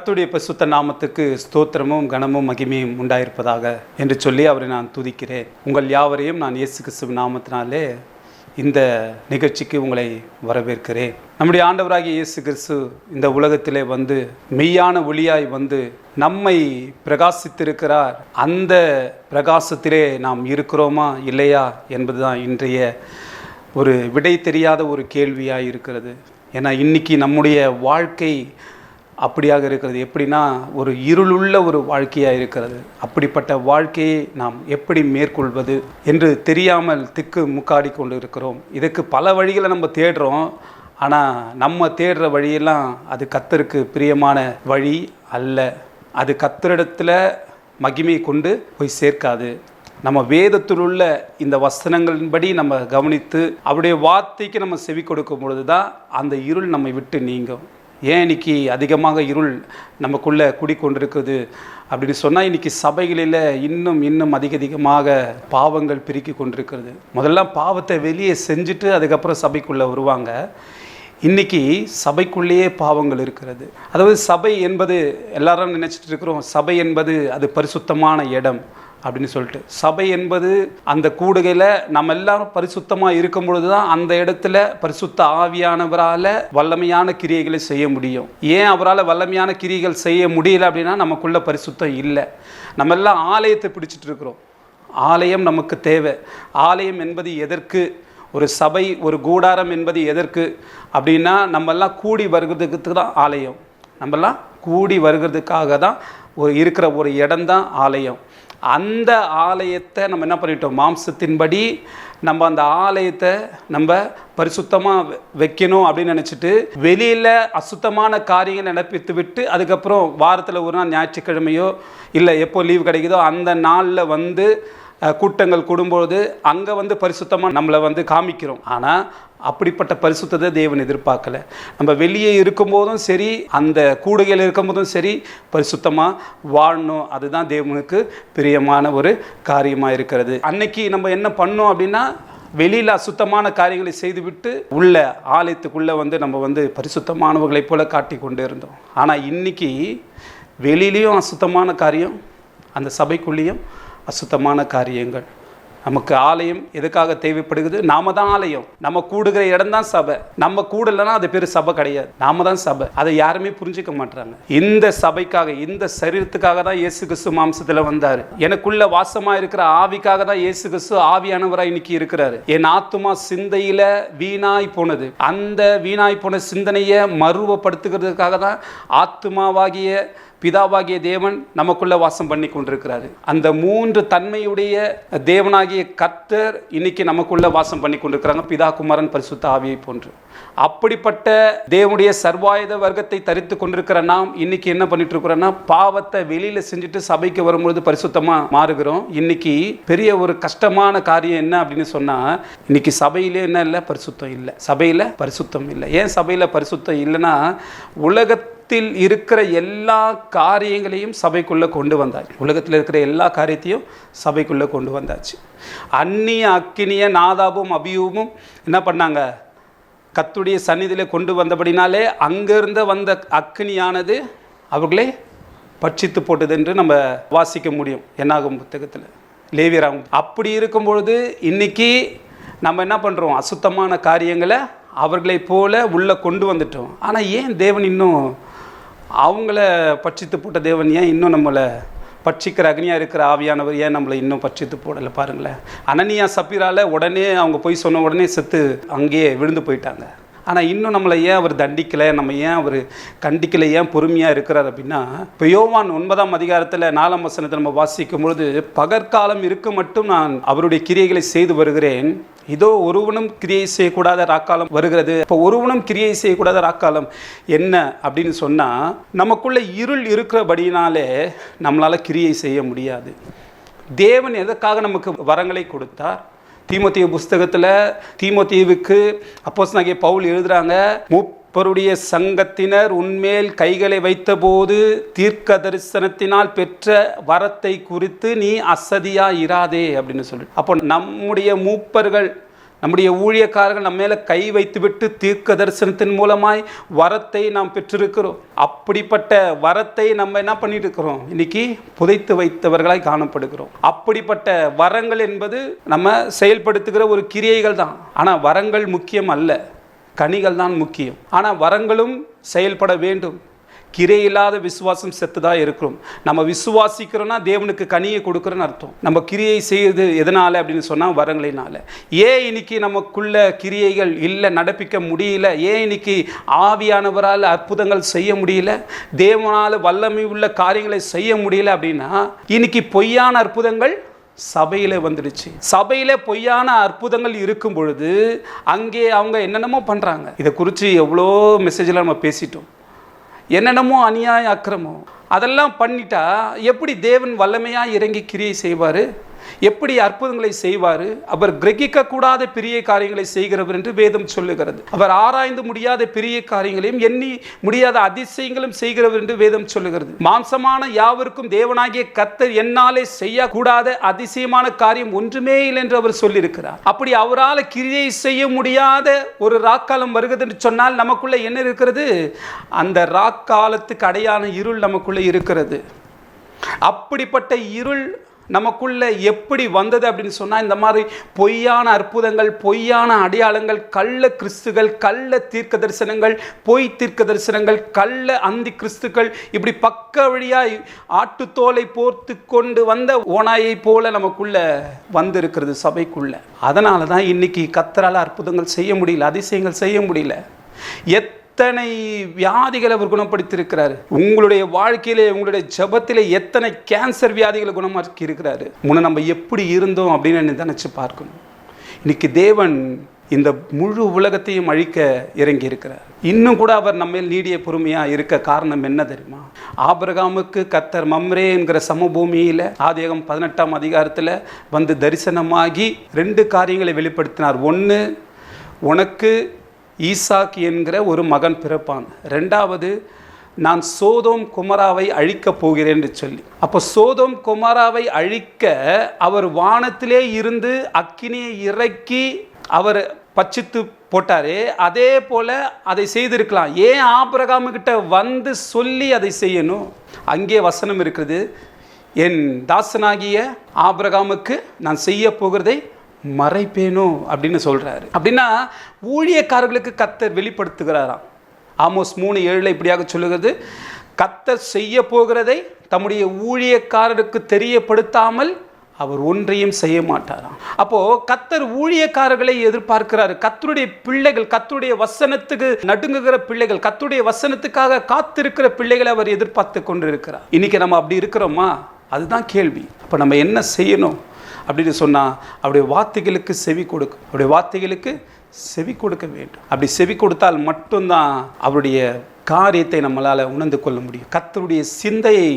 கர்த்தருடைய பரிசுத்த நாமத்துக்கு ஸ்தோத்திரமும் கனமும் மகிமையும் உண்டாயிருப்பதாக என்று சொல்லி அவரை நான் துதிக்கிறேன். உங்கள் யாவரையும் நான் இயேசு கிறிஸ்துவின் நாமத்தினாலே இந்த நிகழ்ச்சிக்கு உங்களை வரவேற்கிறேன். நம்முடைய ஆண்டவராகிய இயேசு கிறிஸ்து இந்த உலகத்திலே வந்து மெய்யான ஒளியாய் வந்து நம்மை பிரகாசித்திருக்கிறார். அந்த பிரகாசத்திலே நாம் இருக்கிறோமா இல்லையா என்பதுதான் இன்றைய ஒரு விடை தெரியாத ஒரு கேள்வியாக இருக்கிறது. ஏன்னா இன்னைக்கு நம்முடைய வாழ்க்கை அப்படியாக இருக்கிறது. எப்படின்னா ஒரு இருளுள்ள ஒரு வாழ்க்கையாக இருக்கிறது. அப்படிப்பட்ட வாழ்க்கையை நாம் எப்படி மேற்கொள்வது என்று தெரியாமல் திக்கு முக்காடி கொண்டு இருக்கிறோம். இதுக்கு பல வழிகளை நம்ம தேடுறோம். ஆனால் நம்ம தேடுற வழியெல்லாம் அது கர்த்தருக்கு பிரியமான வழி அல்ல. அது கர்த்தரிடத்தில் மகிமையை கொண்டு போய் சேர்க்காது. நம்ம வேதத்தில் உள்ள இந்த வசனங்களின்படி நம்ம கவனித்து அவருடைய வார்த்தைக்கு நம்ம செவி கொடுக்கும் பொழுது தான் அந்த இருள் நம்மை விட்டு நீங்கும். ஏன் இன்னைக்கு அதிகமாக இருள் நமக்குள்ளே குடிக்கொண்டிருக்குது அப்படின்னு சொன்னால், இன்றைக்கி சபைகளில் இன்னும் அதிகமாக பாவங்கள் பிரிக்கி கொண்டிருக்கிறது. முதல்ல பாவத்தை வெளியே செஞ்சுட்டு அதுக்கப்புறம் சபைக்குள்ளே வருவாங்க. இன்றைக்கி சபைக்குள்ளேயே பாவங்கள் இருக்கிறது. அதாவது சபை என்பது எல்லாரும் நினச்சிட்டு இருக்கிறோம், சபை என்பது அது பரிசுத்தமான இடம் அப்படின்னு சொல்லிட்டு. சபை என்பது அந்த கூடுகையில் நம்ம எல்லாரும் பரிசுத்தமாக இருக்கும் பொழுது தான் அந்த இடத்துல பரிசுத்த ஆவியானவரால் வல்லமையான கிரியைகளை செய்ய முடியும். ஏன் அவரால் வல்லமையான கிரியைகள் செய்ய முடியல அப்படின்னா, நமக்குள்ள பரிசுத்தம் இல்லை. நம்ம எல்லாம் ஆலயத்தை பிடிச்சிட்டு இருக்கிறோம். ஆலயம் நமக்கு தேவை. ஆலயம் என்பது எதற்கு? ஒரு சபை, ஒரு கூடாரம் என்பது எதற்கு அப்படின்னா, நம்மெல்லாம் கூடி வருகிறதுக்கு தான் ஆலயம். நம்மெல்லாம் கூடி வருகிறதுக்காக தான் இருக்கிற ஒரு இடம்தான் ஆலயம். அந்த ஆலயத்தை நம்ம என்ன பண்ணிட்டோம், மாம்சத்தின்படி நம்ம அந்த ஆலயத்தை நம்ம பரிசுத்தமாக வைக்கணும் அப்படின்னு நினச்சிட்டு வெளியில் அசுத்தமான காரியங்கள் நடப்பித்து விட்டு அதுக்கப்புறம் வாரத்தில் ஒரு நாள் ஞாயிற்றுக்கிழமையோ இல்லை எப்போ லீவ் கிடைக்குதோ அந்த நாளில் வந்து கூட்டங்கள் கூடும்பொழுது அங்கே வந்து பரிசுத்தமாக நம்மளை வந்து காமிக்கிறோம். ஆனால் அப்படிப்பட்ட பரிசுத்தத்தை தேவன் எதிர்பார்க்கலை. நம்ம வெளியே இருக்கும்போதும் சரி, அந்த கூடுகையில் இருக்கும்போதும் சரி, பரிசுத்தமாக வாழணும். அதுதான் தேவனுக்கு பிரியமான ஒரு காரியமாக இருக்கிறது. அன்னைக்கு நம்ம என்ன பண்ணோம் அப்படின்னா, வெளியில் அசுத்தமான காரியங்களை செய்துவிட்டு உள்ள ஆலயத்துக்குள்ளே வந்து நம்ம வந்து பரிசுத்தமானவர்களைப் போல காட்டி கொண்டு இருந்தோம். ஆனால் இன்றைக்கி வெளியிலையும் அசுத்தமான காரியம், அந்த சபைக்குள்ளேயும் அசுத்தமான காரியங்கள். நமக்கு ஆலயம் எதுக்காக தேவைப்படுகிறது? நாம தான் ஆலயம். நம்ம கூடுகிற இடம் தான் சபை. நம்ம கூடலைன்னா அது பேர் சபை கிடையாது. நாம தான் சபை. அதை யாருமே புரிஞ்சிக்க மாட்டாங்க. இந்த சபைக்காக, இந்த சரீரத்துக்காக தான் இயேசு கிறிஸ்து மாம்சத்தில் வந்தார். எனக்குள்ள வாசமா இருக்கிற ஆவிக்காக தான் இயேசு கிறிஸ்து ஆவியானவராக இன்னைக்கு இருக்கிறாரு. என் ஆத்துமா சிந்தையில வீணாய் போனது. அந்த வீணாய் போன சிந்தனையை மறுவப்படுத்துகிறதுக்காக தான் ஆத்துமாவாகிய பிதாவாகிய தேவன் நமக்குள்ள வாசம் பண்ணி கொண்டிருக்கிறாரு. அந்த மூன்று தன்மையுடைய தேவனாகிய கர்த்தர் இன்னைக்கு நமக்குள்ள வாசம் பண்ணி கொண்டிருக்கிறாங்க, பிதா, குமாரன், பரிசுத்த ஆவியை போன்று. அப்படிப்பட்ட தேவனுடைய சர்வாயுத வர்க்கத்தை தரித்து கொண்டிருக்கிற நாம் இன்னைக்கு என்ன பண்ணிட்டு இருக்கிறோம்னா, பாவத்தை வெளியில செஞ்சுட்டு சபைக்கு வரும்பொழுது பரிசுத்தமா மாறுகிறோம். இன்னைக்கு பெரிய ஒரு கஷ்டமான காரியம் என்ன அப்படின்னு சொன்னா, இன்னைக்கு சபையிலே என்ன இல்லை, பரிசுத்தம் இல்லை. சபையில பரிசுத்தம் இல்லை. ஏன் சபையில பரிசுத்தம் இல்லைன்னா, உலகத்தில் இருக்கிற எல்லா காரியங்களையும் சபைக்குள்ளே கொண்டு வந்தாச்சு. உலகத்தில் இருக்கிற எல்லா காரியத்தையும் சபைக்குள்ளே கொண்டு வந்தாச்சு. அந்நிய அக்கினிய நாதாபும் அபியூமும் என்ன பண்ணாங்க, கர்த்தருடைய சந்நிதியில் கொண்டு வந்தபடினாலே அங்கிருந்து வந்த அக்கினியானது அவர்களே பட்சித்து போட்டது என்று நம்ம வாசிக்க முடியும் என்னாகும் புத்தகத்தில், லேவியராகும். அப்படி இருக்கும் பொழுது இன்னைக்கு நம்ம என்ன பண்ணுறோம், அசுத்தமான காரியங்களை அவர்களை போல உள்ளே கொண்டு வந்துட்டோம். ஆனால் ஏன் தேவன் இன்னும் அவங்கள பட்சித்து போட்ட தேவன் ஏன் இன்னும் நம்மளை பட்சிக்கிற அக்னியாக இருக்கிற ஆவியானவர் ஏன் நம்மளை இன்னும் பட்சித்து போடலை? பாருங்களேன். அனனியா சப்பீரால உடனே அவங்க போய் சொன்ன உடனே செத்து அங்கேயே விழுந்து போயிட்டாங்க. ஆனால் இன்னும் நம்மளை ஏன் அவர் தண்டிக்கலை, நம்ம ஏன் அவர் கண்டிக்கலை, ஏன் பொறுமையாக இருக்கிறார் அப்படின்னா, இப்போ யோவான் 9ஆம் அதிகாரத்தில் 4ஆம் வசனத்தில் நம்ம வாசிக்கும் பொழுது, பகற்காலம் இருக்க மட்டும் நான் அவருடைய கிரியைகளை செய்து வருகிறேன், இதோ ஒருவனும் கிரியை செய்யக்கூடாத ராக்காலம் வருகிறது. இப்போ ஒருவனும் கிரியை செய்யக்கூடாத ராக்காலம் என்ன அப்படின்னு சொன்னால், நமக்குள்ள இருள் இருக்கிறபடினாலே நம்மளால் கிரியை செய்ய முடியாது. தேவன் எதற்காக நமக்கு வரங்களை கொடுத்தார்? தீமோத்தேயு புஸ்தகத்தில் தீமோத்தேயுவுக்கு அப்போஸ்தலனாகிய பவுல் எழுதுகிறாங்க, மூப்பருடைய சங்கத்தினர் உன்மேல் கைகளை வைத்தபோது தீர்க்க தரிசனத்தினால் பெற்ற வரத்தை குறித்து நீ அசதியாக இராதே அப்படின்னு சொல்லி. அப்போ நம்முடைய மூப்பர்கள் நம்முடைய ஊழியக்காரர்கள் நம்ம மேலே கை வைத்துவிட்டு தீர்க்க தரிசனத்தின் மூலமாய் வரத்தை நாம் பெற்றிருக்கிறோம். அப்படிப்பட்ட வரத்தை நம்ம என்ன பண்ணிட்டு இருக்கிறோம்? இன்னைக்கு புதைத்து வைத்தவர்களாய் காணப்படுகிறோம். அப்படிப்பட்ட வரங்கள் என்பது நம்ம செயல்படுத்துகிற ஒரு கிரியைகள் தான். ஆனால் வரங்கள் முக்கியம் அல்ல, கனிகள் தான் முக்கியம். ஆனால் வரங்களும் செயல்பட வேண்டும். கிரை இல்லாத விசுவாசம் செத்துதான் இருக்கிறோம். நம்ம விசுவாசிக்கிறோன்னா தேவனுக்கு கனியை கொடுக்குறோன்னு அர்த்தம். நம்ம கிரியை செய்யுது எதனால அப்படின்னு சொன்னால் வரங்களினால. ஏன் இன்னைக்கு நமக்குள்ள கிரியைகள் இல்லை, நடப்பிக்க முடியல? ஏன் இன்னைக்கு ஆவியானவரால் அற்புதங்கள் செய்ய முடியல, தேவனால் வல்லமை உள்ள காரியங்களை செய்ய முடியல அப்படின்னா இன்னைக்கு பொய்யான அற்புதங்கள் சபையில் வந்துடுச்சு. சபையில் பொய்யான அற்புதங்கள் இருக்கும் பொழுது அங்கே அவங்க என்னென்னமோ பண்ணுறாங்க. இதை குறித்து எவ்வளோ மெசேஜில் நம்ம பேசிட்டோம். என்னென்னமோ அநியாய அக்கிரமம் அதெல்லாம் பண்ணிட்டா எப்படி தேவன் வல்லமையாக இறங்கி கிரியை செய்வார்? எப்படி அற்புதங்களை செய்வார்? அவர் கிரகிக்க கூடாத பெரிய காரியங்களை செய்கிறவர் என்று வேதம் சொல்லுகிறது. அவர் ஆராய்ந்து முடியாத பெரிய காரியங்களையும் எண்ணி முடியாத அதிசயங்களும் செய்கிறவர் என்று வேதம் சொல்லுகிறது. மாம்சமான யாவருக்கும் தேவனாகிய கர்த்தர் என்னாலே செய்யக்கூடாத அதிசயமான காரியம் ஒன்றுமே இல்லை என்று அவர் சொல்லியிருக்கிறார். அப்படி அவரால் கிரியை செய்ய முடியாத ஒரு ராக்காலம் வருகிறது என்று சொன்னால் நமக்குள்ள என்ன இருக்கிறது? அந்த ராக்காலத்துக்கு அடையான இருள் நமக்குள்ள இருக்கிறது. அப்படிப்பட்ட இருள் நமக்குள்ள எப்படி வந்தது அப்படின்னு சொன்னால், இந்த மாதிரி பொய்யான அற்புதங்கள், பொய்யான அடையாளங்கள், கள்ள கிறிஸ்துகள், கள்ள தீர்க்க தரிசனங்கள், பொய் தீர்க்க தரிசனங்கள், கள்ள அந்தி கிறிஸ்துக்கள், இப்படி பக்க வழியாய் ஆட்டுத்தோலை போர்த்து கொண்டு வந்த ஓநாயை போல நமக்குள்ள வந்திருக்கிறது சபைக்குள்ள. அதனால தான் இன்னைக்கு கர்த்தரால் அற்புதங்கள் செய்ய முடியல, அதிசயங்கள் செய்ய முடியல. எத்தனை வியாதிகளை அவர் குணப்படுத்தியிருக்கிறாரு. உங்களுடைய வாழ்க்கையிலே, உங்களுடைய ஜபத்திலே எத்தனை கேன்சர் வியாதிகளை குணமாக்கி இருக்கிறாரு. முன்ன நம்ம எப்படி இருந்தோம் அப்படின்னு நினைச்சு பார்க்கணும். இன்னைக்கு தேவன் இந்த முழு உலகத்தையும் அழிக்க இறங்கி இருக்கிறார். இன்னும் கூட அவர் நம்ம நீடிய பொறுமையாக இருக்க காரணம் என்ன தெரியுமா? ஆபிரகாமுக்கு கர்த்தர் மம்ரே என்கிற சமபூமியில் ஆதியாகமம் 18ஆம் அதிகாரத்தில் வந்து தரிசனமாகி 2 காரியங்களை வெளிப்படுத்தினார். ஒன்று, உனக்கு ஈசாக் என்கிற ஒரு மகன் பிறப்பான். 2வது, நான் சோதோம் குமராவை அழிக்கப் போகிறேன் என்று சொல்லி. அப்போ சோதோம் குமராவை அழிக்க அவர் வானத்திலே இருந்து அக்கினியை இறக்கி அவர் பட்சித்து போட்டாரே, அதே போல அதை செய்திருக்கலாம். ஏன் ஆபிரகாமுக்கிட்ட வந்து சொல்லி அதை செய்யணும்? அங்கே வசனம் இருக்குது, என் தாசனாகிய ஆபிரகாமுக்கு நான் செய்ய போகிறதை மறைப்பேனோ அப்படின்னு சொல்றாரு. அப்படின்னா ஊழியக்காரர்களுக்கு கர்த்தர் வெளிப்படுத்துகிறாராம். ஆமோஸ் 3:7 இப்படியாக சொல்லுகிறது, கர்த்தர் செய்ய போகிறதை தம்முடைய ஊழியக்காரருக்கு தெரியப்படுத்தாமல் அவர் ஒன்றையும் செய்ய மாட்டாராம். அப்போ கர்த்தர் ஊழியக்காரர்களை எதிர்பார்க்கிறாரு. கர்த்தருடைய பிள்ளைகள், கர்த்தருடைய வசனத்துக்கு நடுங்குகிற பிள்ளைகள், கர்த்தருடைய வசனத்துக்காக காத்திருக்கிற பிள்ளைகளை அவர் எதிர்பார்த்து கொண்டிருக்கிறார். இன்னைக்கு நம்ம அப்படி இருக்கிறோமா? அதுதான் கேள்வி. அப்போ நம்ம என்ன செய்யணும் அப்படின்னு சொன்னால், அவருடைய வார்த்தைகளுக்கு செவி கொடுக்கும். அவருடைய வார்த்தைகளுக்கு செவி கொடுக்க வேண்டும். அப்படி செவி கொடுத்தால் மட்டும்தான் அவருடைய காரியத்தை நம்மளால் உணர்ந்து கொள்ள முடியும். கர்த்தருடைய சிந்தையை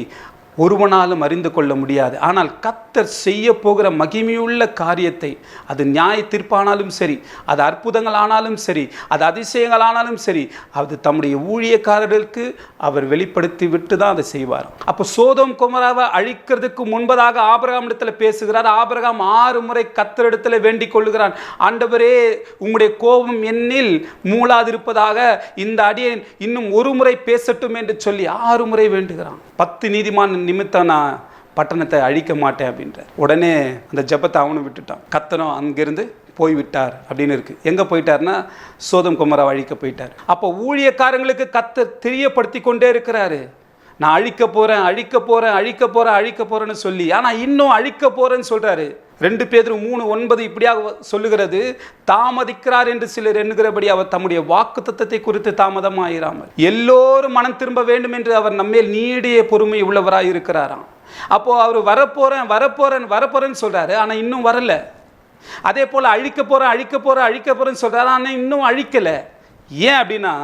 ஒருவனாலும் அறிந்து கொள்ள முடியாது. ஆனால் கர்த்தர் செய்ய போகிற மகிமையுள்ள காரியத்தை, அது நியாய தீர்ப்பானாலும் சரி, அது அற்புதங்கள் ஆனாலும் சரி, அது அதிசயங்கள் ஆனாலும் சரி, அது தம்முடைய ஊழியக்காரர்களுக்கு அவர் வெளிப்படுத்தி விட்டு தான் அதை செய்வார். அப்போ சோதோம் குமராவை அழிக்கிறதுக்கு முன்பதாக ஆபிரகாம் இடத்துல பேசுகிறார். ஆபிரகாம் 6 முறை கர்த்தரிடத்துல வேண்டிக் கொள்ளுகிறான். ஆண்டவரே, உம்முடைய கோபம் என்னில் மூளாதிருப்பதாக இந்த அடியேன் இன்னும் 1 முறை பேசட்டும் என்று சொல்லி 6 முறை வேண்டுகிறான். 10 நீதிமான் நிமித்தம் நான் பட்டணத்தை அழிக்க மாட்டேன் அப்படின்ற உடனே அந்த ஜபத்தை அவனும் விட்டுட்டான். கர்த்தரும் அங்கிருந்து போய்விட்டார் அப்படின்னு இருக்கு. எங்கே போயிட்டார்னா சோதம் குமராவை அழிக்க போயிட்டார். அப்போ ஊழியக்காரங்களுக்கு கர்த்தர் தெரியப்படுத்தி கொண்டே இருக்கிறாரு, நான் அழிக்க போகிறேன், அழிக்க போகிறேன், அழிக்க போகிறேன், அழிக்க போகிறேன்னு சொல்லி. ஆனால் இன்னும் அழிக்க போகிறேன்னு சொல்கிறாரு. 2 பேதுரு 3:9 இப்படியாக சொல்லுகிறது, தாமதிக்கிறார் என்று சிலர் எண்ணுகிறபடி அவர் தம்முடைய வாக்குத்தத்தத்தை குறித்து தாமதமாயிராமல் எல்லோரும் மனம் திரும்ப வேண்டும் என்று அவர் நம்மேல் நீடிய பொறுமை உள்ளவராய் இருக்கிறாராம். அப்போ அவர் வரப்போறேன் வரப்போறேன் வரப்போறேன்னு சொல்றாரு, ஆனா இன்னும் வரல. அதே போல அழிக்க போறேன் அழிக்க போறேன் அழிக்க போறேன்னு சொல்றாரு, ஆனா இன்னும் அழிக்கல. ஏன் அப்படின்னா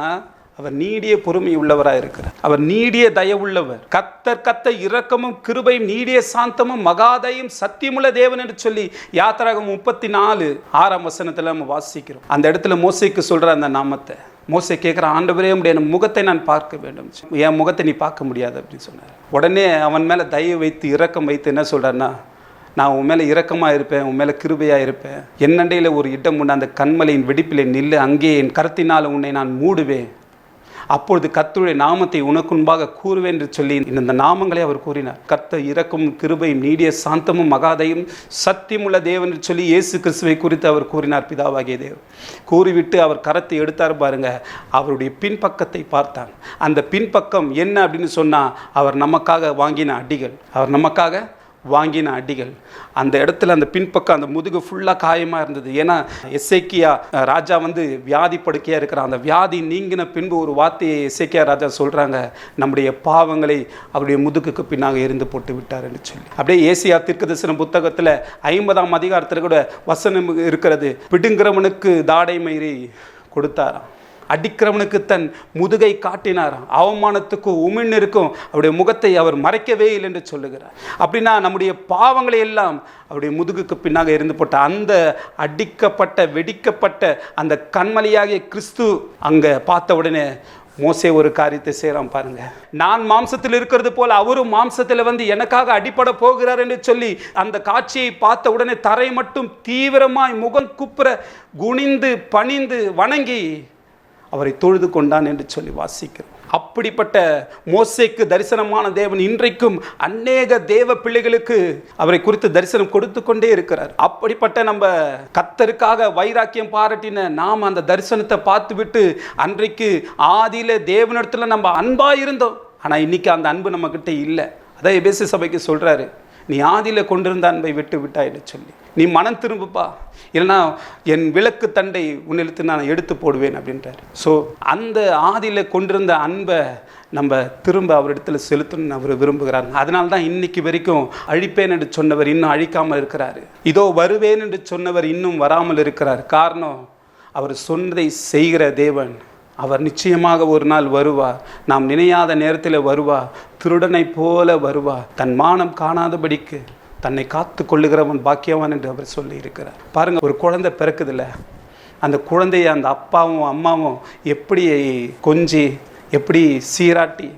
அவர் நீடிய பொறுமை உள்ளவராக இருக்கிறார். அவர் நீடிய தயவுள்ளவர். கர்த்தர் இரக்கமும் கிருபையும் நீடிய சாந்தமும் மகாதயும் சத்தியமுள்ள தேவன் என்று சொல்லி யாத்திராகமம் 34:6 வசனத்தில் நம்ம வாசிக்கிறோம். அந்த இடத்துல மோசேக்கு சொல்ற அந்த நாமத்தை மோசே கேட்குற, ஆண்டவரே உடைய முகத்தை நான் பார்க்க வேண்டும், என் முகத்தை நீ பார்க்க முடியாது அப்படின்னு சொன்னார். உடனே அவன் மேலே தயவு வைத்து இரக்கம் வைத்து என்ன சொல்றாருன்னா, நான் உன் மேலே இரக்கமாக இருப்பேன், உன் மேலே கிருபையாக இருப்பேன். என்னண்டையில் ஒரு இடம் உண்டு, அந்த கண்மலையின் வெடிப்பிலே நில்லு, அங்கே என் கரத்தினால் உன்னை நான் மூடுவேன், அப்பொழுது கர்த்தருடைய நாமத்தை உனக்கு முன்பாக கூறுவேன் என்று சொல்லி இந்த நாமங்களை அவர் கூறினார். கர்த்தர் இரக்கும் கிருபையும் நீடிய சாந்தமும் மகாதையும் சத்தியமுள்ள தேவன் என்று சொல்லி இயேசு கிறிஸ்துவை குறித்து அவர் கூறினார். பிதாவாகிய தேவன் கூறிவிட்டு அவர் கரத்தை எடுத்தார் பாருங்க. அவருடைய பின்பக்கத்தை பார்த்தாங்க. அந்த பின்பக்கம் என்ன அப்படின்னு சொன்னால், அவர் நமக்காக வாங்கின அடிகள், அவர் நமக்காக வாங்கின அடிகள். அந்த இடத்துல அந்த பின்பக்கம் அந்த முதுகு ஃபுல்லாக காயமாக இருந்தது. ஏன்னா எசேக்கியா ராஜா வியாதி படுக்கையாக இருக்கிறான். அந்த வியாதி நீங்கின பின்பு ஒரு வார்த்தையை எசேக்கியா ராஜா சொல்கிறாங்க, நம்முடைய பாவங்களை அவருடைய முதுகுக்கு பின்னாக எரிந்து போட்டு விட்டார் என்று சொல்லி. அப்படியே ஏசியா தீர்க்கதரிசன புத்தகத்தில் 50ஆம் அதிகாரத்தில் கூட வசனம் இருக்கிறது, பிடுங்கிறவனுக்கு தாடை மயிரை கொடுத்தாராம், அடிக்கிறவனுக்கு தன் முதுகை காட்டினாராம், அவமானத்துக்கும் உமிழ்நிற்கும் அவருடைய முகத்தை அவர் மறைக்கவே இல்லை என்று சொல்லுகிறார். அப்படின்னா நம்முடைய பாவங்களை எல்லாம் அவருடைய முதுகுக்கு பின்னாக இருந்து போட்ட அந்த அடிக்கப்பட்ட வெடிக்கப்பட்ட அந்த கண்மலையாகிய கிறிஸ்து அங்கே பார்த்த உடனே மோசே ஒரு காரியத்தை செய்கிறான் பாருங்க. நான் மாம்சத்தில் இருக்கிறது போல அவரும் மாம்சத்தில் எனக்காக அடிபட போகிறார் என்று சொல்லி அந்த காட்சியை பார்த்த உடனே தரை மட்டும் தீவிரமாய் முகம் குப்புற குனிந்து பணிந்து வணங்கி அவரை தொழுது கொண்டான் என்று சொல்லி வாசிக்கிறோம். அப்படிப்பட்ட மோசேக்கு தரிசனமான தேவன் இன்றைக்கும் அநேக தேவ பிள்ளைகளுக்கு அவரை குறித்து தரிசனம் கொடுத்து கொண்டே இருக்கிறார். அப்படிப்பட்ட நம்ம கர்த்தருக்காக வைராக்கியம் பாராட்டின நாம் அந்த தரிசனத்தை பார்த்து விட்டு அன்றைக்கு ஆதியில தேவனிடத்துல நம்ம அன்பா இருந்தோம். ஆனால் இன்னைக்கு அந்த அன்பு நம்ம கிட்ட இல்லை. அதான் எபேசு சபைக்கு சொல்றாரு, நீ ஆதியில் கொண்டிருந்த அன்பை விட்டு விட்டாயின்னு சொல்லி நீ மனம் திரும்புப்பா, இல்லைனா என் விளக்கு தண்டை உன்னிடத்து நான் எடுத்து போடுவேன் அப்படின்றார். ஸோ அந்த ஆதியில் கொண்டிருந்த அன்பை நம்ம திரும்ப அவரிடத்தில் செலுத்தணும்னு அவர் விரும்புகிறார். அதனால தான் இன்னைக்கு வரைக்கும் அழிப்பேன் என்று சொன்னவர் இன்னும் அழிக்காமல் இருக்கிறார், இதோ வருவேன் என்று சொன்னவர் இன்னும் வராமல் இருக்கிறார். காரணம், அவர் சொன்னதை செய்கிற தேவன். அவர் நிச்சயமாக ஒரு நாள் வருவார், நாம் நினையாத நேரத்தில் வருவார், திருடனை போல வருவார், தன் மானம் காணாதபடிக்கு தன்னை காத்து கொள்ளுகிறவன் பாக்கியவான் என்று அவர் சொல்லி இருக்கிறார். பாருங்கள், ஒரு குழந்தை பிறக்குதில்ல, அந்த குழந்தைய அந்த அப்பாவும் அம்மாவும் எப்படி கொஞ்சி எப்படி சீராட்டி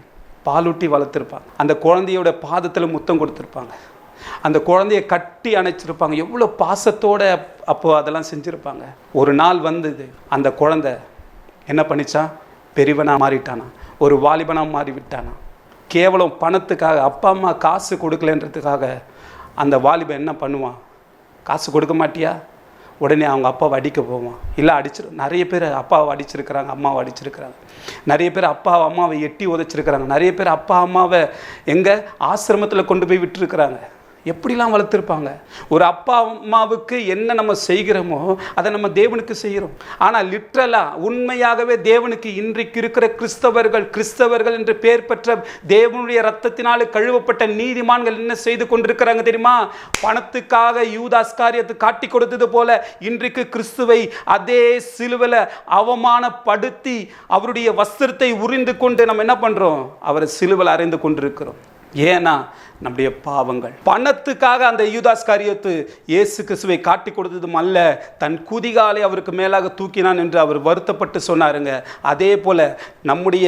பாலூட்டி வளர்த்துருப்பாங்க. அந்த குழந்தையோட பாதத்தில் முத்தம் கொடுத்துருப்பாங்க, அந்த குழந்தைய கட்டி அணைச்சிருப்பாங்க, எவ்வளோ பாசத்தோடு அப்போது அதெல்லாம் செஞ்சுருப்பாங்க. ஒரு நாள் வந்தது, அந்த குழந்தை என்ன பண்ணிச்சா, பெரியவனாக மாறிட்டானா, ஒரு வாலிபனாக மாறி விட்டானா. கேவலம் பணத்துக்காக, அப்பா அம்மா காசு கொடுக்கலன்றதுக்காக அந்த வாலிபன் என்ன பண்ணுவான், காசு கொடுக்க மாட்டியா, உடனே அவங்க அப்பாவை அடிக்க போவான், இல்லை நிறைய பேர் அப்பாவை அடிச்சிருக்கிறாங்க, அம்மாவை அடிச்சிருக்கிறாங்க, நிறைய பேர் அப்பா அம்மாவை எட்டி உதைச்சிருக்கிறாங்க, நிறைய பேர் அப்பா அம்மாவை எங்கே ஆசிரமத்தில் கொண்டு போய் விட்டுருக்குறாங்க. எப்படிலாம் வளர்த்துருப்பாங்க. ஒரு அப்பா அம்மாவுக்கு என்ன நம்ம செய்கிறோமோ அதை நம்ம தேவனுக்கு செய்கிறோம். ஆனால் லிட்ரலாக உண்மையாகவே தேவனுக்கு இன்றைக்கு இருக்கிற கிறிஸ்தவர்கள் என்று பெயர் பெற்ற தேவனுடைய இரத்தத்தினால் கழுவப்பட்ட நீதிமான்கள் என்ன செய்து கொண்டிருக்கிறாங்க தெரியுமா? பணத்துக்காக யூதாஸ் காரியத்தை காட்டி கொடுத்தது போல இன்றைக்கு கிறிஸ்துவை அதே சிலுவையில் அவமானப்படுத்தி அவருடைய வஸ்திரத்தை உரிந்து கொண்டு நம்ம என்ன பண்ணுறோம், அவரை சிலுவையில் அறைந்து கொண்டிருக்கிறோம். ஏன்னா நம்முடைய பாவங்கள். பணத்துக்காக அந்த யூதாஸ் காரியத்து இயேசு கிறிஸ்துவை காட்டி கொடுத்ததும் அல்ல, தன் குதிகாலை அவருக்கு மேலாக தூக்கினான் என்று அவர் வருத்தப்பட்டு சொன்னாருங்க. அதே போல் நம்முடைய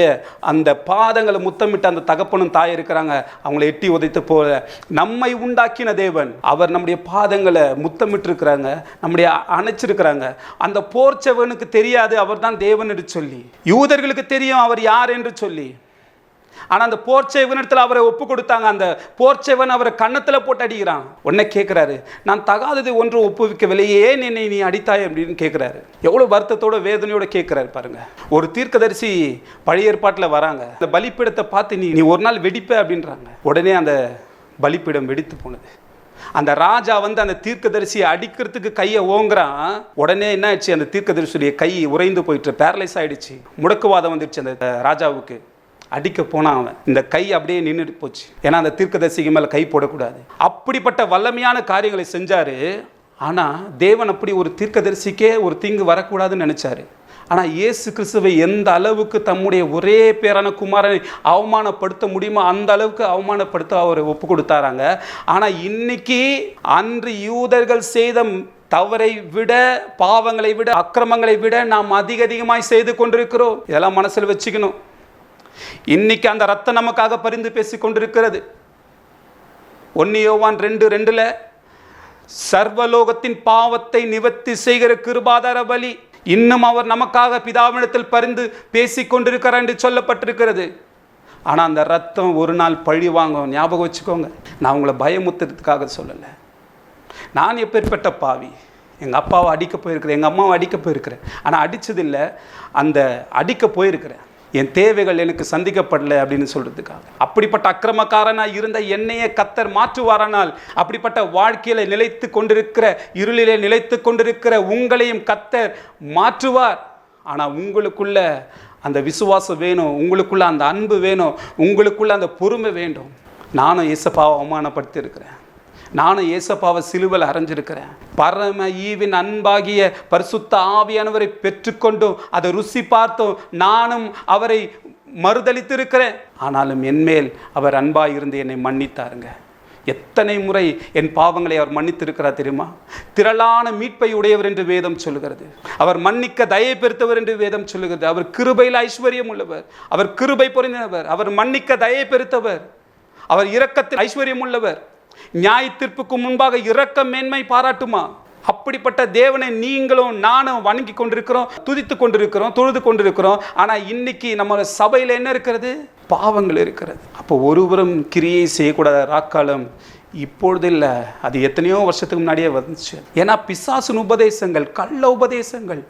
அந்த பாதங்களை முத்தமிட்டு அந்த தகப்பனும் தாய் இருக்கிறாங்க, அவங்களை எட்டி உதைத்து போல நம்மை உண்டாக்கின தேவன் அவர் நம்முடைய பாதங்களை முத்தமிட்டு இருக்கிறாங்க, நம்முடைய அணைச்சிருக்கிறாங்க. அந்த போர்ச்சவனுக்கு தெரியாது அவர் தான் தேவன் என்று சொல்லி, யூதர்களுக்கு தெரியும் அவர் யார் என்று சொல்லி. ஆனால் அந்த போர்ச்சேவனிடத்தில் அவரை ஒப்பு கொடுத்தாங்க. அந்த போர்ச்சேவன் அவரை கன்னத்தில் போட்டு அடிக்கிறான். உடனே கேட்குறாரு, நான் தகாதது ஒன்றும் ஒப்புவிக்கவில்லை, ஏன் என்னை நீ அடித்தாய் அப்படின்னு கேட்குறாரு. எவ்வளோ வருத்தத்தோட வேதனையோட கேட்குறாரு பாருங்க. ஒரு தீர்க்கதரிசி பழைய ஏற்பாட்டில் வராங்க, அந்த பலிப்பீடத்தை பார்த்து நீ ஒரு நாள் வெடிப்ப அப்படின்றாங்க. உடனே அந்த பலிப்பீடம் வெடித்து போனது. அந்த ராஜா அந்த தீர்க்கதரிசியை அடிக்கிறதுக்கு கையை ஓங்குறான். உடனே என்ன ஆயிடுச்சு, அந்த தீர்க்கதரிசியுடைய கை உறைந்து போயிட்டு பேரலைஸ் ஆயிடுச்சு, முடக்குவாதம் வந்துடுச்சு அந்த ராஜாவுக்கு. அடிக்க போனான் அவன், இந்த கை அப்படியே நின்றுட்டு போச்சு. ஏன்னா அந்த தீர்க்கதரிசிக்கு மேலே கை போடக்கூடாது. அப்படிப்பட்ட வல்லமையான காரியங்களை செஞ்சார். ஆனால் தேவன் அப்படி ஒரு தீர்க்கதரிசிக்கே ஒரு தீங்கு வரக்கூடாதுன்னு நினச்சாரு. ஆனால் இயேசு கிறிஸ்துவை எந்த அளவுக்கு தம்முடைய ஒரே பேரான குமாரனை அவமானப்படுத்த முடியுமோ அந்த அளவுக்கு அவமானப்படுத்த அவர் ஒப்பு கொடுத்தாராங்க. ஆனால் இன்னைக்கு அன்று யூதர்கள் செய்த தவறை விட, பாவங்களை விட, அக்கிரமங்களை விட நாம் அதிகமாய் செய்து கொண்டிருக்கிறோம். இதெல்லாம் மனசில் வச்சுக்கணும். இன்னைக்கு அந்த ரத்தம் நமக்காக பரிந்து பேசி கொண்டிருக்கிறது. 1 யோவான் 2:2 சர்வலோகத்தின் பாவத்தை நிவர்த்தி செய்கிற கிருபாதார பலி. இன்னும் அவர் நமக்காக பிதாவினிடத்தில் பரிந்து பேசிக் கொண்டிருக்கிறார் என்று சொல்லப்பட்டிருக்கிறது. ஆனால் அந்த ரத்தம் ஒரு நாள் பழி வாங்கும். ஞாபகம் வச்சுக்கோங்க. நான் உங்களை பயமுத்துறதுக்காக சொல்லலை. நான் எப்பேற்பட்ட பாவி. எங்கள் அப்பாவை அடிக்க போயிருக்கிறேன், எங்கள் அம்மாவை அடிக்க போயிருக்கிறேன். ஆனால் அடித்ததில்லை, அந்த அடிக்க போயிருக்கிறேன். என் தேவைகள் எனக்கு சந்திக்கப்படலை அப்படின்னு சொல்கிறதுக்காக. அப்படிப்பட்ட அக்கிரமக்காரனாக இருந்த என்னையே கர்த்தர் மாற்றுவாரானால், அப்படிப்பட்ட வாழ்க்கையில் நிலைத்து கொண்டிருக்கிற, இருளிலே நிலைத்து கொண்டிருக்கிற உங்களையும் கர்த்தர் மாற்றுவார். ஆனால் உங்களுக்குள்ள அந்த விசுவாசம் வேணும், உங்களுக்குள்ள அந்த அன்பு வேணும், உங்களுக்குள்ள அந்த பொறுமை வேண்டும். நானும் இயேசப்பாவை அவமானப்படுத்தி இருக்கிறேன். நானும் இயேசப்பாவை சிலுவையில் அரைஞ்சிருக்கிறேன். பரம ஈவின் அன்பாகிய பரிசுத்த ஆவியானவரை பெற்றுக்கொண்டும் அதை ருசி பார்த்தோம். நானும் அவரை மறுதளித்திருக்கிறேன். ஆனாலும் என்மேல் அவர் அன்பாக இருந்து என்னை மன்னித்தாருங்க. எத்தனை முறை என் பாவங்களை அவர் மன்னித்திருக்கிறார் தெரியுமா? திரளான மீட்பை உடையவர் என்று வேதம் சொல்லுகிறது. அவர் மன்னிக்க தயை பெருத்தவர் என்று வேதம் சொல்லுகிறது. அவர் கிருபையில் ஐஸ்வர்யம் உள்ளவர், அவர் கிருபை பொருந்தினவர், அவர் மன்னிக்க தயை பெருத்தவர், அவர் இரக்கத்தில் ஐஸ்வர்யம் உள்ளவர். நியாய தீர்ப்புக்கு முன்பாக இரக்க மேன்மை பாராட்டுமா? அப்படிப்பட்ட தேவனை நீங்களும் நானும் வணங்கி கொண்டிருக்கிறோம், துதித்து கொண்டிருக்கிறோம், தொழுது கொண்டிருக்கிறோம். ஆனால் இன்னைக்கு நம்ம சபையில் என்ன இருக்கிறது? பாவங்கள் இருக்கிறது. அப்போ ஒருவரும் கிரியை செய்யக்கூடாத ராக்காலம் இப்பொழுது இல்லை, அது எத்தனையோ வருஷத்துக்கு முன்னாடியே வந்துச்சு. ஏன்னா பிசாசின் உபதேசங்கள், கள்ள உபதேசங்கள்.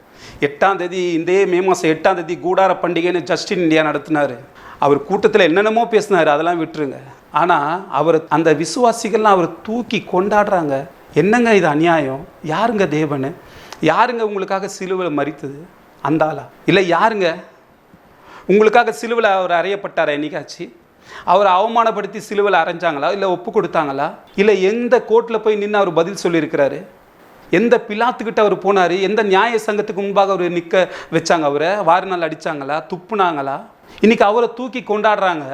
8ஆம் தேதி, இந்த மே மாதம் 8ஆம் தேதி கூடார பண்டிகைன்னு ஜஸ்டின் இந்தியா நடத்தினார். அவர் கூட்டத்தில் என்னென்னமோ பேசினார், அதெல்லாம் விட்டுருங்க. ஆனால் அவர் அந்த விசுவாசிகள்லாம் அவர் தூக்கி கொண்டாடுறாங்க. என்னங்க இது அநியாயம்? யாருங்க தேவனு? யாருங்க உங்களுக்காக சிலுவையில் மரித்தது? அந்த ஆளா? இல்லை யாருங்க உங்களுக்காக சிலுவையில் அவர் அறையப்பட்டாரா? என்னைக்காச்சு அவரை அவமானப்படுத்தி சிலுவையில் அரைஞ்சாங்களா? இல்லை ஒப்பு கொடுத்தாங்களா? இல்லை எந்த கோர்ட்டில் போய் நின்று அவர் பதில் சொல்லியிருக்கிறாரு? எந்த பிலாத்துக்கிட்ட அவர் போனார்? எந்த நியாய சங்கத்துக்கு முன்பாக அவர் நிற்க வச்சாங்க? அவரை வாரினால் அடித்தாங்களா? துப்புனாங்களா? இன்னைக்கு அவரை தூக்கி கொண்டாடுறாங்க.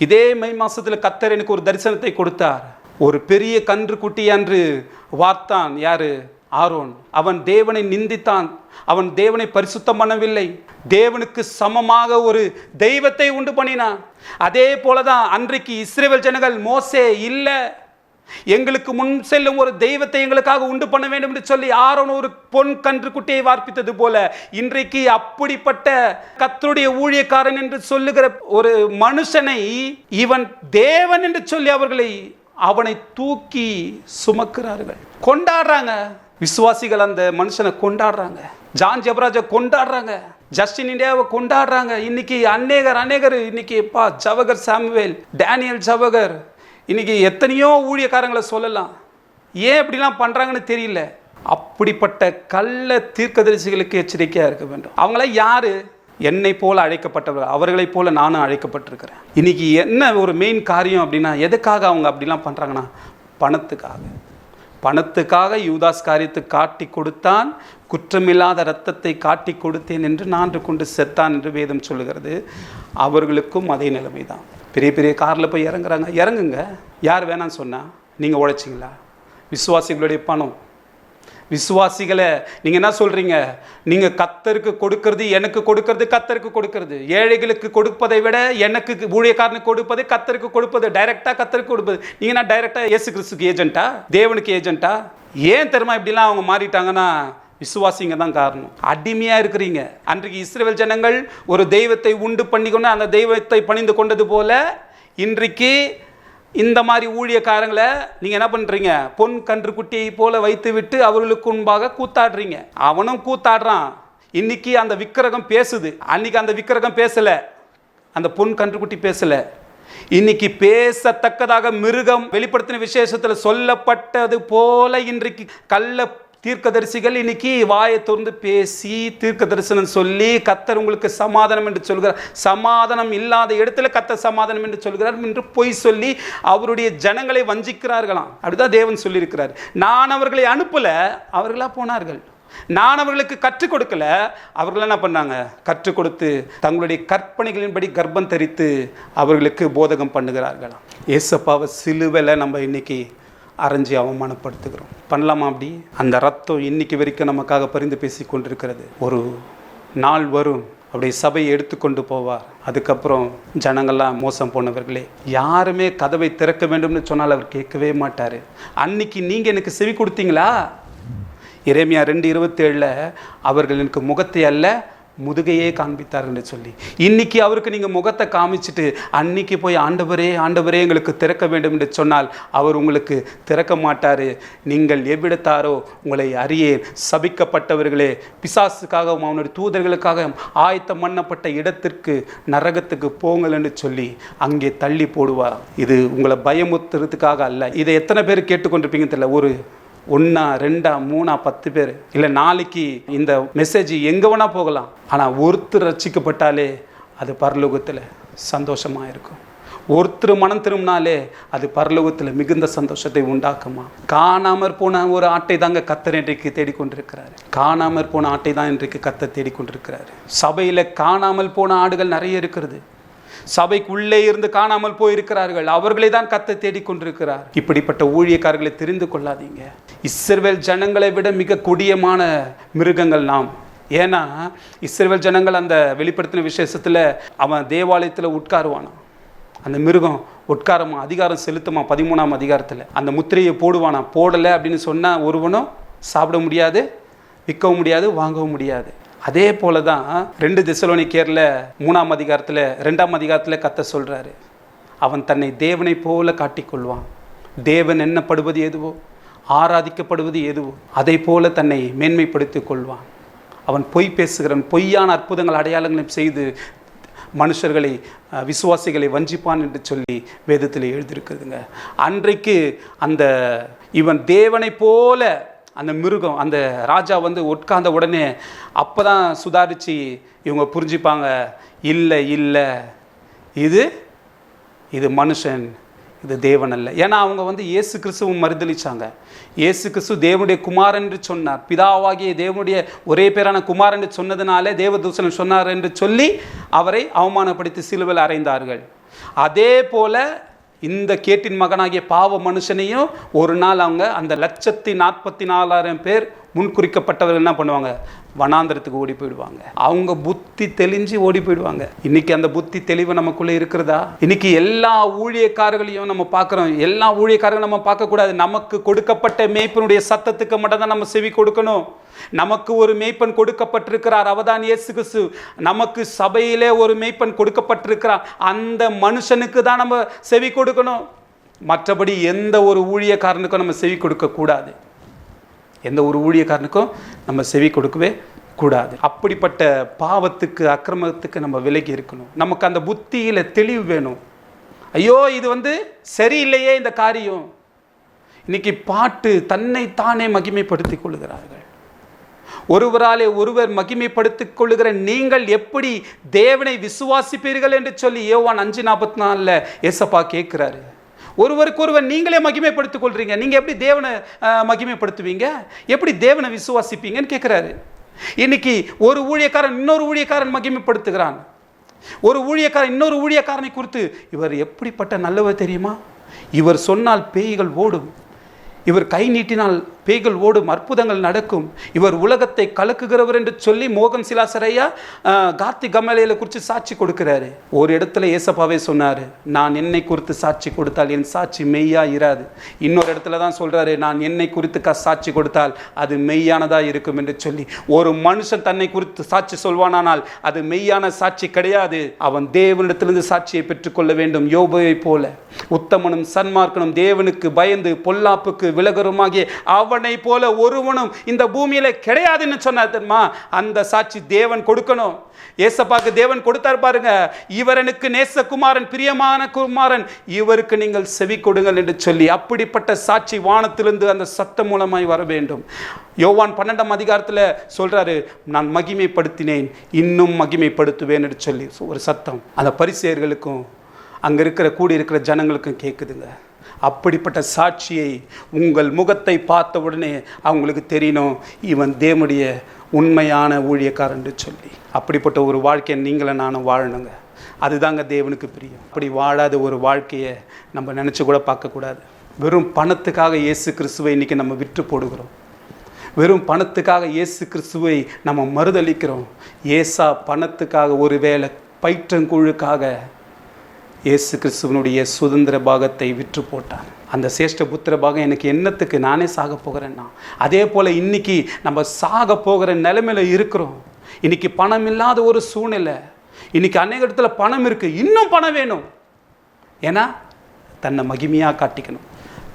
இதே மே மாசத்தில் கர்த்தர் எனக்கு ஒரு தரிசனத்தை கொடுத்தார். ஒரு பெரிய கன்று குட்டி என்று வார்த்தான். யாரு? ஆரோன். அவன் தேவனை நிந்தித்தான், அவன் தேவனை பரிசுத்தம் பண்ணவில்லை, தேவனுக்கு சமமாக ஒரு தெய்வத்தை உண்டு பண்ணினான். அதே போலதான் அன்றைக்கு இஸ்ரவேல் ஜனங்கள், மோசே இல்லை, எங்களுக்கு முன் செல்லும் ஒரு தெய்வத்தை எங்களுக்காக உண்டு பண்ண வேண்டும் என்று சொல்லி ஆரோன் ஒரு பொன் கன்று குட்டியை வார்ப்பித்தது போல, இன்றைக்கு அப்படிப்பட்ட கர்த்தருடைய ஊழியக்காரன் என்று சொல்லுகிற ஒரு மனுஷனை இவன் தேவன் என்று சொல்லி அவனை தூக்கி சுமக்கிறார்கள், கொண்டாடுறாங்க. விசுவாசிகள் அந்த மனுஷனை கொண்டாடுறாங்க, ஜான் ஜெபராஜை கொண்டாடுறாங்க, ஜஸ்டின் இந்தியாவை கொண்டாடுறாங்க. இன்னைக்கு அநேகர் இன்னைக்கு ஜவகர் சாமுவேல், டேனியல் ஜவகர், இன்னைக்கு எத்தனையோ ஊழியக்காரங்களை சொல்லலாம். ஏன் இப்படிலாம் பண்ணுறாங்கன்னு தெரியல. அப்படிப்பட்ட கள்ள தீர்க்கதரிசிகளுக்கு எச்சரிக்கையாக இருக்க வேண்டும். அவங்களாம் யார்? என்னை போல அழைக்கப்பட்டவர்கள், அவர்களைப் போல நானும் அழைக்கப்பட்டிருக்கிறேன். இன்னைக்கு என்ன ஒரு மெயின் காரியம் அப்படின்னா, எதுக்காக அவங்க அப்படிலாம் பண்ணுறாங்கன்னா, பணத்துக்காக யூதாஸ் காரியத்தை காட்டி கொடுத்தான், குற்றமில்லாத இரத்தத்தை காட்டி கொடுத்தேன் என்று நான்று கொண்டு செத்தான் என்று வேதம் சொல்லுகிறது. அவர்களுக்கும் அதே நிலைமை தான். பெரிய பெரிய காரில் போய் இறங்குங்க. யார் வேணான்னு சொன்னால் நீங்கள் உழைச்சிங்களா? விசுவாசிகளுடைய பணம். விசுவாசிகளை நீங்கள் என்ன சொல்கிறீங்க? நீங்கள் கர்த்தருக்கு கொடுக்கறது, எனக்கு கொடுக்கறது, கர்த்தருக்கு கொடுக்கறது. ஏழைகளுக்கு கொடுப்பதை விட எனக்கு ஊழியக்காரனுக்கு கொடுப்பது, கர்த்தருக்கு கொடுப்பது, டைரெக்டாக கர்த்தருக்கு கொடுப்பது. நீங்கள் என்ன டைரெக்டாக இயேசு கிறிஸ்துக்கு ஏஜென்ட்டா? தேவனுக்கு ஏஜென்ட்டா? ஏன் தெரியுமா இப்படிலாம் அவங்க மாறிட்டாங்கன்னா, விசுவாசிங்க தான் காரணம். அடிமையாக இருக்கிறீங்க. அன்றைக்கு இஸ்ரவேல் ஜனங்கள் ஒரு தெய்வத்தை உண்டு பண்ணிக்கொண்டு அந்த தெய்வத்தை பணிந்து கொண்டது போல, இன்றைக்கு இந்த மாதிரி ஊழியக்காரங்களை நீங்கள் என்ன பண்ணுறீங்க? பொன் கன்று குட்டியை போல வைத்து விட்டு அவர்களுக்கு முன்பாக கூத்தாடுறீங்க. அவனும் கூத்தாடுறான். இன்னைக்கு அந்த விக்கிரகம் பேசுது, அன்னைக்கு அந்த விக்கிரகம் பேசலை, அந்த பொன் கன்று குட்டி பேசலை. இன்னைக்கு பேசத்தக்கதாக மிருகம் வெளிப்படுத்தின விசேஷத்தில் சொல்லப்பட்டது போல இன்றைக்கு கள்ள தீர்க்கதரிசிகள் இன்னைக்கு வாயை திறந்து பேசி தீர்க்க தரிசனம் சொல்லி, கர்த்தர் உங்களுக்கு சமாதானம் என்று சொல்கிறார், சமாதானம் இல்லாத இடத்துல கர்த்தர் சமாதானம் என்று சொல்கிறார் என்று பொய் சொல்லி அவருடைய ஜனங்களை வஞ்சிக்கிறார்களாம். அப்படிதான் தேவன் சொல்லியிருக்கிறார். நான் அவர்களை அனுப்பல, அவர்களா போனார்கள். நான் அவர்களுக்கு கற்றுக் கொடுக்கல, அவர்கள் என்ன பண்ணாங்க? கற்றுக் கொடுத்து தங்களுடைய கற்பனைகளின்படி கர்ப்பம் தரித்து அவர்களுக்கு போதகம் பண்ணுகிறார்களாம். ஏசப்பாவை சிலுவையில் நம்ம இன்னைக்கு அரைஞ்சி அவமானப்படுத்துகிறோம். பண்ணலாமா அப்படி? அந்த ரத்தம் இன்னைக்கு வரைக்கும் நமக்காக பரிந்து பேசி கொண்டிருக்கிறது. ஒரு நாள் வரும், அப்படி சபையை எடுத்துக்கொண்டு போவார். அதுக்கப்புறம் ஜனங்கள்லாம் மோசம் போனவர்களே, யாருமே கதவை திறக்க வேண்டும்னு சொன்னால் அவர் கேட்கவே மாட்டார். அன்னைக்கு நீங்கள் எனக்கு செவி கொடுத்தீங்களா? எரேமியா 2:27 அவர்கள் எனக்கு முகத்தை அல்ல முதுகையே காண்பித்தார்ன்னு சொல்லி, இன்னைக்கு அவருக்கு நீங்கள் முகத்தை காமிச்சிட்டு அன்னைக்கு போய் ஆண்டவரே ஆண்டவரே எங்களுக்கு திறக்க வேண்டும் என்று சொன்னால் அவர் உங்களுக்கு திறக்க மாட்டார். நீங்கள் எவ்விடத்தாரோ உங்களை அறியே, சபிக்கப்பட்டவர்களே, பிசாசுக்காகவும் அவனுடைய தூதர்களுக்காக ஆயத்தம் பண்ணப்பட்ட இடத்திற்கு நரகத்துக்கு போங்கள் என்று சொல்லி அங்கே தள்ளி போடுவார். இது உங்களை பயமுறுத்துறதுக்காக அல்ல. இதை எத்தனை பேர் கேட்டுக்கொண்டிருப்பீங்க தெரியல. ஒரு 1 2 3 10 பேர் இல்லை, நாளைக்கு இந்த மெசேஜ் எங்கே வேணால் போகலாம். ஆனால் ஒருத்தர் ரட்சிக்கப்பட்டாலே அது பரலோகத்தில் சந்தோஷமாக இருக்கும். ஒருத்தர் மனம் திரும்பினாலே அது பரலோகத்தில் மிகுந்த சந்தோஷத்தை உண்டாக்குமா. காணாமற் போன ஒரு ஆட்டை தாங்க கர்த்தர் இன்றைக்கு தேடிக்கொண்டிருக்கிறார். காணாமற் போன ஆட்டை தான் இன்றைக்கு கர்த்தர் தேடிக்கொண்டிருக்கிறார். சபையில் காணாமல் போன ஆடுகள் நிறைய இருக்கிறது. சபைக்குள்ளே இருந்து காணாமல் போயிருக்கிறார்கள். அவர்களை தான் கர்த்தர் தேடிக்கொண்டிருக்கிறார். இப்படிப்பட்ட ஊழியக்காரர்களை தெரிந்து கொள்ளாதீங்க. இஸ்ரவேல் ஜனங்களை விட மிக கொடியமான மிருகங்கள் நாம். ஏன்னா இஸ்ரவேல் ஜனங்கள் அந்த வெளிப்படுத்தின விசேஷத்தில் அவன் தேவாலயத்தில் உட்காருவானா, அந்த மிருகம் உட்காரமா, அதிகாரம் செலுத்துமா. 13ஆம் அதிகாரத்தில் அந்த முத்திரையை போடுவானா. போடலை அப்படின்னு சொன்னால் ஒருவனும் சாப்பிட முடியாது, விற்கவும் முடியாது, வாங்கவும் முடியாது. அதே போல தான் 2 தெசலோனிக்கேயரில் 3ஆம் அதிகாரத்தில் 2ஆம் அதிகாரத்தில் கர்த்தர் சொல்கிறாரு, அவன் தன்னை தேவனை போல காட்டிக்கொள்வான். தேவன் எண்ணப்படுவது எதுவோ, ஆராதிக்கப்படுவது எதுவோ அதை போல தன்னை மேன்மைப்படுத்திக் கொள்வான். அவன் பொய் பேசுகிறான், பொய்யான அற்புதங்கள் அடையாளங்களையும் செய்து மனுஷர்களை, விசுவாசிகளை வஞ்சிப்பான் என்று சொல்லி வேதத்தில் எழுதியிருக்குதுங்க. அன்றைக்கு அந்த இவன் தேவனை போல அந்த மிருகம், அந்த ராஜா வந்து உட்கார்ந்த உடனே அப்போ தான் சுதாரித்து இவங்க புரிஞ்சுப்பாங்க, இல்லை இல்லை இது இது மனுஷன், இது தேவன் அல்ல. ஏன்னா அவங்க வந்து இயேசு கிறிஸ்துவும் மறுதளிச்சாங்க. இயேசு கிறிஸ்து தேவனுடைய குமாரன் என்று சொன்னார். பிதாவாகிய தேவனுடைய ஒரே பேரான குமாரன் என்று சொன்னதுனாலே தேவதூசன் சொன்னார் என்று சொல்லி அவரை அவமானப்படுத்தி சிலுவையில் அறைந்தார்கள். அதே போல இந்த கேட்டின் மகனாகிய பாவ மனுஷனையும் ஒரு நாள் அவங்க அந்த 1,44,000 பேர் முன்குறிக்கப்பட்டவர்கள் என்ன பண்ணுவாங்க, வனாந்திரத்துக்கு ஓடி போயிடுவாங்க. அவங்க புத்தி தெளிஞ்சு ஓடி போயிடுவாங்க. இன்னைக்கு அந்த புத்தி தெளிவு நமக்குள்ளே இருக்கிறதா? இன்னைக்கு எல்லா ஊழியக்காரர்களையும் நம்ம பார்க்குறோம். எல்லா ஊழியக்காரர்களும் நம்ம பார்க்கக்கூடாது. நமக்கு கொடுக்கப்பட்ட மேய்ப்பனுடைய சத்தத்துக்கு மட்டும் தான் நம்ம செவி கொடுக்கணும். நமக்கு ஒரு மேய்ப்பன் கொடுக்கப்பட்டிருக்கிறார், அவதான் இயேசு கிறிஸ்து. நமக்கு சபையிலே ஒரு மேய்ப்பன் கொடுக்கப்பட்டிருக்கிறார், அந்த மனுஷனுக்கு தான் நம்ம செவி கொடுக்கணும். மற்றபடி எந்த ஒரு ஊழியக்காரனுக்கும் நம்ம செவி கொடுக்க கூடாது. எந்த ஒரு ஊழியக்காரனுக்கும் நம்ம செவி கொடுக்கவே கூடாது. அப்படிப்பட்ட பாவத்துக்கு, அக்கிரமத்துக்கு நம்ம விலகி இருக்கணும். நமக்கு அந்த புத்தியில தெளிவு வேணும். ஐயோ இது வந்து சரியில்லையே இந்த காரியம். இன்னைக்கு பாட்டு தன்னை தானே மகிமைப்படுத்திக் கொள்கிறார்கள். ஒருவராலே ஒருவர் மகிமைப்படுத்திக் கொள்ளுகிற நீங்கள் எப்படி தேவனை விசுவாசிப்பீர்கள் என்று சொல்லி யோவான் 5:44 ஏசப்பா கேட்கிறாரு. ஒருவருக்கு ஒருவர் நீங்களே மகிமைப்படுத்திக் கொள்றீங்க, நீங்க எப்படி தேவனை மகிமைப்படுத்துவீங்க, எப்படி தேவனை விசுவாசிப்பீங்கன்னு கேட்கிறாரு. இன்னைக்கு ஒரு ஊழியக்காரன் இன்னொரு ஊழியக்காரன் மகிமைப்படுத்துகிறான். ஒரு ஊழியக்காரன் இன்னொரு ஊழியக்காரனை குறித்து, இவர் எப்படிப்பட்ட நல்லவர் தெரியுமா, இவர் சொன்னால் பேய்கள் ஓடும், இவர் கை நீட்டினால் பேய்கள் ஓடும், அற்புதங்கள் நடக்கும், இவர் உலகத்தை கலக்குகிறவர் என்று சொல்லி மோகன் சிலாசரையா கார்த்திக் கமலையில குறித்து சாட்சி கொடுக்கிறாரு. ஒரு இடத்துல ஏசப்பாவே சொன்னாரு, நான் என்னை குறித்து சாட்சி கொடுத்தால் என் சாட்சி மெய்யா இராது. இன்னொரு இடத்துல தான் சொல்றாரு, நான் என்னை குறித்து சாட்சி கொடுத்தால் அது மெய்யானதா இருக்கும் என்று சொல்லி. ஒரு மனுஷன் தன்னை குறித்து சாட்சி சொல்வானானால் அது மெய்யான சாட்சி கிடையாது. அவன் தேவனிடத்திலிருந்து சாட்சியை பெற்றுக்கொள்ள வேண்டும். யோபுவை போல உத்தமனும் சன்மார்க்கனும் தேவனுக்கு பயந்து பொல்லாப்புக்கு விலகருமாகிய அவனை போல ஒருவனும் இந்த பூமியில கிடையாதுன்னு சொன்னார் தெரியுமா. அந்த சாட்சி தேவன் கொடுக்கணும். ஏசப்பாக்கு தேவன் கொடுத்தார் பாருங்க, இவர் எனக்கு நேசகுமாரன், பிரியமான குமாரன், இவருக்கு நீங்கள் செவி கொடுங்கள் என்று சொல்லி. அப்படிப்பட்ட சாட்சி வானத்திலிருந்து அந்த சத்தம் மூலமாய் வர வேண்டும். யோவான் 12ஆம் அதிகாரத்தில் சொல்றாரு, நான் மகிமைப்படுத்தினேன் இன்னும் மகிமைப்படுத்துவேன் என்று சொல்லி ஒரு சத்தம் அந்த பரிசேயர்களுக்கும் அங்கே இருக்கிற கூடி இருக்கிற ஜனங்களுக்கும் கேட்குதுங்க. அப்படிப்பட்ட சாட்சியை உங்கள் முகத்தை பார்த்த உடனே அவங்களுக்கு தெரியணும், இவன் தேவனுடைய உண்மையான ஊழியக்காரன் என்று சொல்லி. அப்படிப்பட்ட ஒரு வாழ்க்கையை நீங்கள நானும் வாழணுங்க. அதுதாங்க தேவனுக்கு பிரியம். அப்படி வாழாத ஒரு வாழ்க்கையை நம்ம நினச்சி கூட பார்க்கக்கூடாது. வெறும் பணத்துக்காக இயேசு கிறிஸ்துவை இன்றைக்கி நம்ம விற்று போடுகிறோம். வெறும் பணத்துக்காக இயேசு கிறிஸ்துவை நம்ம மறுதளிக்கிறோம். ஏசா பணத்துக்காக, ஒருவேளை பயிற்றங்குழுக்காக இயேசு கிறிஸ்துவனுடைய சுதந்திர பாகத்தை விற்று போட்டார். அந்த சேஷ்ட புத்திர பாகம் எனக்கு என்னத்துக்கு, நானே சாக போகிறேன்னா. அதே போல் இன்றைக்கி நம்ம சாக போகிற நிலைமையில் இருக்கிறோம். இன்றைக்கி பணம் இல்லாத ஒரு சூழ்நிலை. இன்றைக்கி அநேக இடத்துல பணம் இருக்குது, இன்னும் பணம் வேணும். ஏன்னா தன்னை மகிமையாக காட்டிக்கணும்.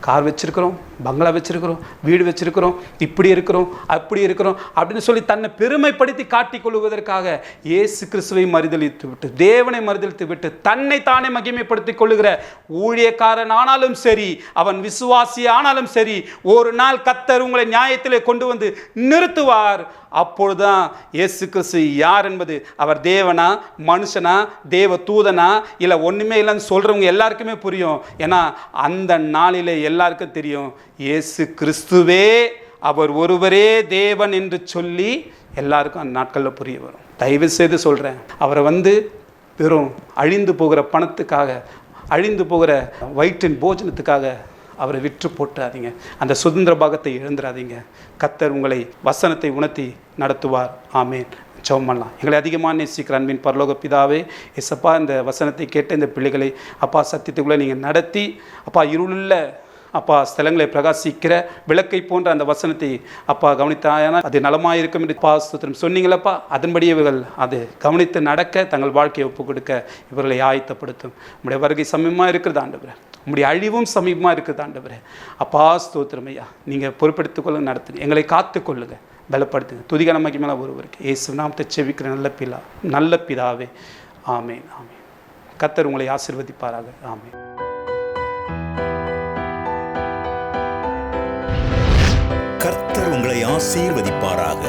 கார் வச்சுருக்கிறோம், பங்களா வச்சுருக்கிறோம், வீடு வச்சுருக்கிறோம், இப்படி இருக்கிறோம், அப்படி இருக்கிறோம் அப்படின்னு சொல்லி தன்னை பெருமைப்படுத்தி காட்டிக் கொள்வதற்காக இயேசு கிறிஸ்துவை மறுதலித்து விட்டு, தேவனை மறுதலித்து விட்டு, தன்னை தானே மகிமைப்படுத்திக் கொள்ளுகிற ஊழியக்காரன் ஆனாலும் சரி, அவன் விசுவாசி ஆனாலும் சரி, ஒரு நாள் கர்த்தர் உங்களை நியாயத்திலே கொண்டு வந்து நிறுத்துவார். அப்பொழுதுதான் இயேசு கிறிஸ்து யார் என்பது, அவர் தேவனா, மனுஷனா, தேவ தூதனா, இல்லை ஒன்றுமே இல்லைன்னு சொல்கிறவங்க எல்லாருக்குமே புரியும். ஏன்னா அந்த நாளிலே எல்லாருக்கும் தெரியும், இயேசு கிறிஸ்துவே அவர் ஒருவரே தேவன் என்று சொல்லி எல்லாருக்கும் அந்த நாட்களில் புரிய வரும். தயவு செய்து சொல்கிறேன், அவரை வெறும் அழிந்து போகிற பணத்துக்காக, அழிந்து போகிற வயிற்றின் போஜனத்துக்காக அவரை விற்று போட்டாதீங்க. அந்த சுதந்திர பாகத்தை இழந்துடாதீங்க. கர்த்தர் உங்களை வசனத்தை உணர்த்தி நடத்துவார். ஆமேன். ஜெபம் பண்ணலாம். எங்களை அதிகமாக நேசிக்கிற அன்பின் பரலோக பிதாவே, எசப்பா, இந்த வசனத்தை கேட்ட இந்த பிள்ளைகளை அப்பா சத்தியத்துக்குள்ளே நீங்கள் நடத்தி, அப்பா இருளுள்ள அப்பா ஸ்தலங்களை பிரகாசிக்கிற விளக்கை போன்ற அந்த வசனத்தை அப்பா கவனித்தாயனா அது நலமாக இருக்கும் என்று ஸ்தோத்திரம் சொன்னீங்களப்பா. அதன்படி இவர்கள் அது கவனித்து நடக்க, தங்கள் வாழ்க்கையை ஒப்புக் கொடுக்க இவர்களை ஆயத்தப்படுத்தும். உங்களுடைய வருகை சமீபமாக இருக்கிறது ஆண்டவரே, உங்களுடைய அழிவும் சமீபமாக இருக்குது ஆண்டவரே. அப்பா ஸ்தோத்திரம் ஐயா, நீங்கள் பொறுப்பெடுத்துக் கொள்ள நடத்துங்க, எங்களை காத்துக்கொள்ளுங்க, பலப்படுத்துங்க. துதிகான மகிமையில ஒருவருக்கு இயேசு நாமத்தை செவிக்கிற நல்ல பிதாவே. ஆமேன். ஆமேன். கர்த்தர் உங்களை ஆசீர்வதிப்பாராக. ஆமேன். கர்த்தர் உங்களை ஆசீர்வதிப்பாராக.